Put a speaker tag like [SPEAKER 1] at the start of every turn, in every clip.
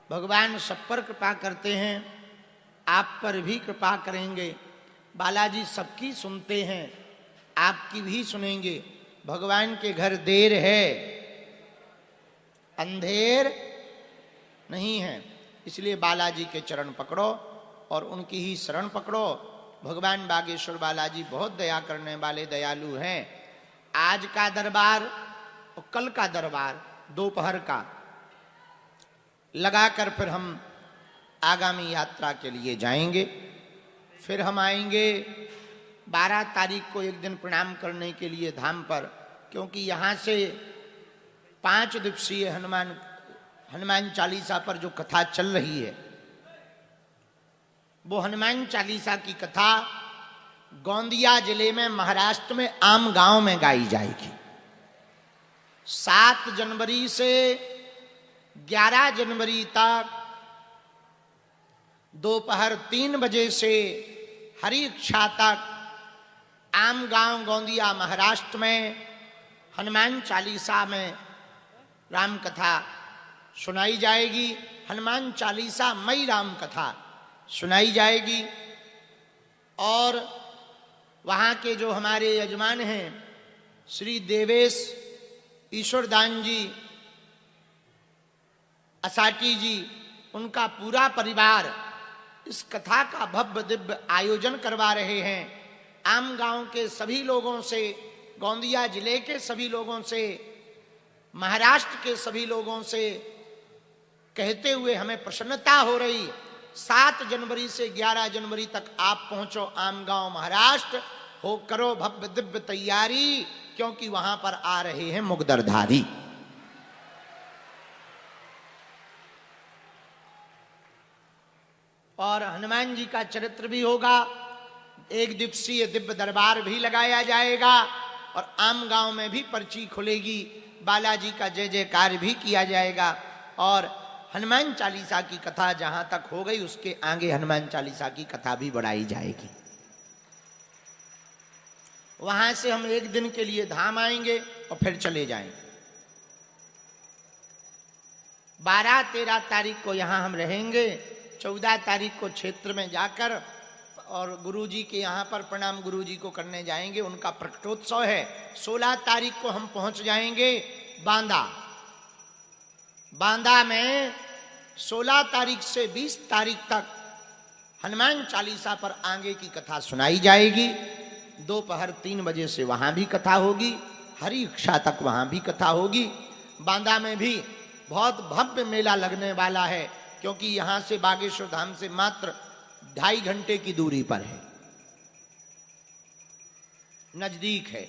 [SPEAKER 1] भगवान सब पर कृपा करते हैं, आप पर भी कृपा करेंगे। बालाजी सबकी सुनते हैं, आपकी भी सुनेंगे। भगवान के घर देर है, अंधेर नहीं है, इसलिए बालाजी के चरण पकड़ो और उनकी ही शरण पकड़ो। भगवान बागेश्वर बालाजी बहुत दया करने वाले दयालु हैं। आज का दरबार और कल का दरबार दोपहर का लगाकर फिर हम आगामी यात्रा के लिए जाएंगे। फिर हम आएंगे 12 तारीख को एक दिन प्रणाम करने के लिए धाम पर, क्योंकि यहाँ से 5 दिवसीय हनुमान चालीसा पर जो कथा चल रही है, वो हनुमान चालीसा की कथा गोंदिया जिले में महाराष्ट्र में आम गांव में गाई जाएगी। 7 जनवरी से 11 जनवरी तक दोपहर 3 बजे से हरि इच्छा तक आम गांव गोंदिया महाराष्ट्र में हनुमान चालीसा में राम कथा सुनाई जाएगी। हनुमान चालीसा मई राम कथा सुनाई जाएगी। और वहाँ के जो हमारे यजमान हैं श्री देवेश ईश्वरदान जी असाटी जी, उनका पूरा परिवार इस कथा का भव्य दिव्य आयोजन करवा रहे हैं। आम गांव के सभी लोगों से, गोंदिया जिले के सभी लोगों से, महाराष्ट्र के सभी लोगों से कहते हुए हमें प्रसन्नता हो रही। 7 जनवरी से 11 जनवरी तक आप पहुंचो आम गांव महाराष्ट्र, हो करो भव्य दिव्य तैयारी, क्योंकि वहां पर आ रहे हैं मुगदरधारी। और हनुमान जी का चरित्र भी होगा, 1 दिवसीय दिव्य दरबार भी लगाया जाएगा और आम गांव में भी पर्ची खुलेगी, बालाजी का जय जयकार भी किया जाएगा। और हनुमान चालीसा की कथा जहां तक हो गई, उसके आगे हनुमान चालीसा की कथा भी बढ़ाई जाएगी। वहां से हम 1 दिन के लिए धाम आएंगे और फिर चले जाएंगे। 12-13 तारीख को यहां हम रहेंगे। 14 तारीख को क्षेत्र में जाकर और गुरुजी के यहाँ पर प्रणाम गुरुजी को करने जाएंगे, उनका प्रकटोत्सव है। 16 तारीख को हम पहुंच जाएंगे बांदा। बांदा में 16 तारीख से 20 तारीख तक हनुमान चालीसा पर आगे की कथा सुनाई जाएगी। दोपहर 3 बजे से वहां भी कथा होगी, हरि इच्छा तक वहां भी कथा होगी। बांदा में भी बहुत भव्य मेला लगने वाला है, क्योंकि यहां से बागेश्वर धाम से मात्र 2.5 घंटे की दूरी पर है, नजदीक है,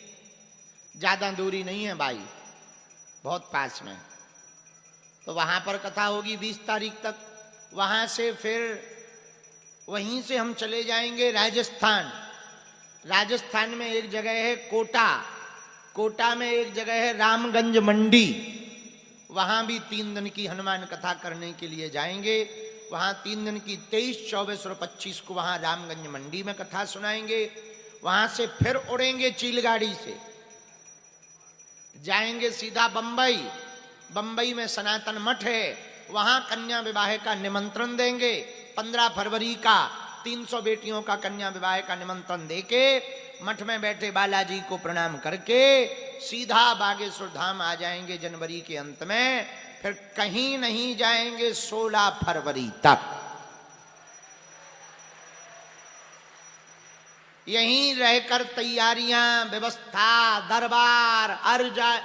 [SPEAKER 1] ज्यादा दूरी नहीं है भाई, बहुत पास में। तो वहां पर कथा होगी 20 तारीख तक। वहां से फिर वहीं से हम चले जाएंगे राजस्थान। राजस्थान में एक जगह है कोटा, कोटा में एक जगह है रामगंज मंडी, वहां भी 3 दिन की हनुमान कथा करने के लिए जाएंगे। वहां 3 दिन की 23, 24 और 25 को वहां रामगंज मंडी में कथा सुनाएंगे। वहां से फिर उड़ेंगे चीलगाड़ी से, जाएंगे सीधा बंबई। बंबई में सनातन मठ है, वहां कन्या विवाह का निमंत्रण देंगे। 15 फरवरी का 300 बेटियों का कन्या विवाह का निमंत्रण देके मठ में बैठे बालाजी को प्रणाम करके सीधा बागेश्वर धाम आ जाएंगे जनवरी के अंत में। फिर कहीं नहीं जाएंगे 16 फरवरी तक। यहीं रहकर तैयारियां, व्यवस्था, दरबार,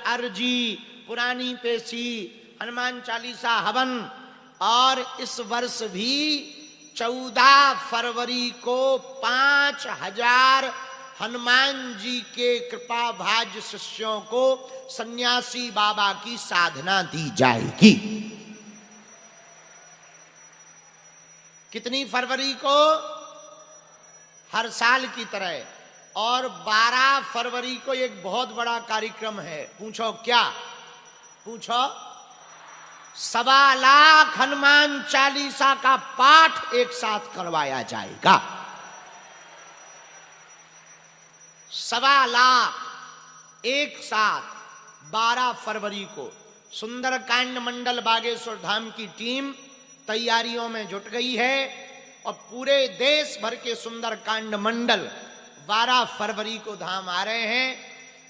[SPEAKER 1] अर्जी, पुरानी पेशी, हनुमान चालीसा हवन। और इस वर्ष भी 14 फरवरी को 5000 हनुमान जी के कृपा भाज्य शिष्यों को सन्यासी बाबा की साधना दी जाएगी। कितनी फरवरी को? हर साल की तरह। और 12 फरवरी को एक बहुत बड़ा कार्यक्रम है। पूछो क्या? पूछो। 1.25 लाख हनुमान चालीसा का पाठ एक साथ करवाया जाएगा। 1.25 लाख एक साथ 12 फरवरी को। सुंदरकांड मंडल बागेश्वर धाम की टीम तैयारियों में जुट गई है और पूरे देश भर के सुंदरकांड मंडल 12 फरवरी को धाम आ रहे हैं।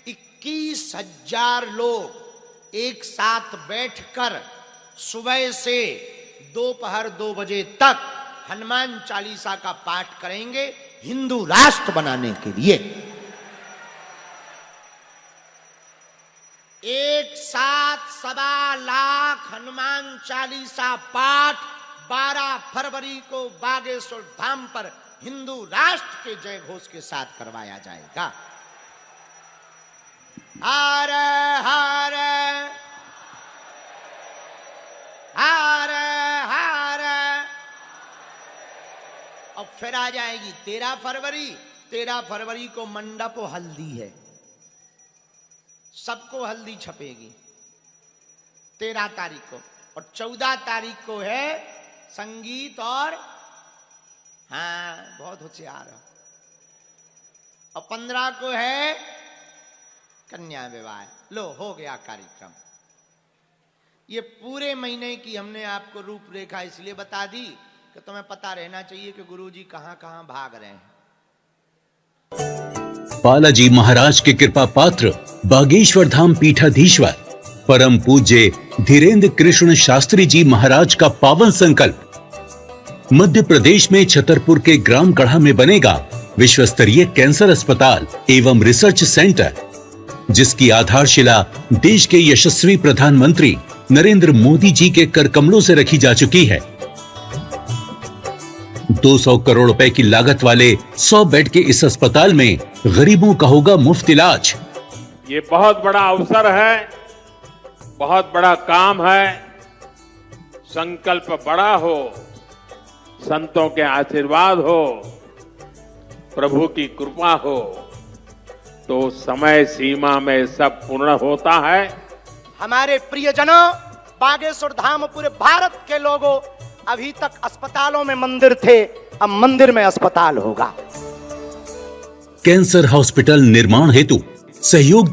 [SPEAKER 1] 21,000 लोग एक साथ बैठकर सुबह से दोपहर 2 बजे तक हनुमान चालीसा का पाठ करेंगे हिंदू राष्ट्र बनाने के लिए। एक साथ 1.25 लाख हनुमान चालीसा पाठ 12 फरवरी को बागेश्वर धाम पर हिंदू राष्ट्र के जय घोष के साथ करवाया जाएगा। हर हर हर हर। अब फिर आ जाएगी 13 फरवरी। 13 फरवरी को मंडप हल्दी है, सबको हल्दी छपेगी 13 तारीख को। और 14 तारीख को है संगीत और बहुत होशियार है। और 15 को है कन्या विवाह। लो हो गया कार्यक्रम। ये पूरे महीने की हमने आपको रूपरेखा इसलिए बता दी कि तुम्हें पता रहना चाहिए कि गुरुजी कहां कहां भाग रहे हैं।
[SPEAKER 2] बालाजी महाराज के कृपा पात्र बागेश्वर धाम पीठाधीश्वर परम पूज्य धीरेन्द्र कृष्ण शास्त्री जी महाराज का पावन संकल्प। मध्य प्रदेश में छतरपुर के ग्राम गढ़ा में बनेगा विश्व स्तरीय कैंसर अस्पताल एवं रिसर्च सेंटर, जिसकी आधारशिला देश के यशस्वी प्रधानमंत्री नरेंद्र मोदी जी के कर कमलों से रखी जा चुकी है। 200 करोड़ रुपए की लागत वाले 100 बेड के इस अस्पताल में गरीबों का होगा मुफ्त इलाज।
[SPEAKER 3] ये बहुत बड़ा अवसर है, बहुत बड़ा काम है। संकल्प बड़ा हो, संतों के आशीर्वाद हो, प्रभु की कृपा हो तो समय सीमा में सब पूर्ण होता है।
[SPEAKER 1] हमारे प्रियजनों, बागेश्वर धाम पूरे भारत के लोगों, अभी तक अस्पतालों में मंदिर थे, अब मंदिर में अस्पताल होगा।
[SPEAKER 2] कैंसर हॉस्पिटल निर्माण हेतु सहयोग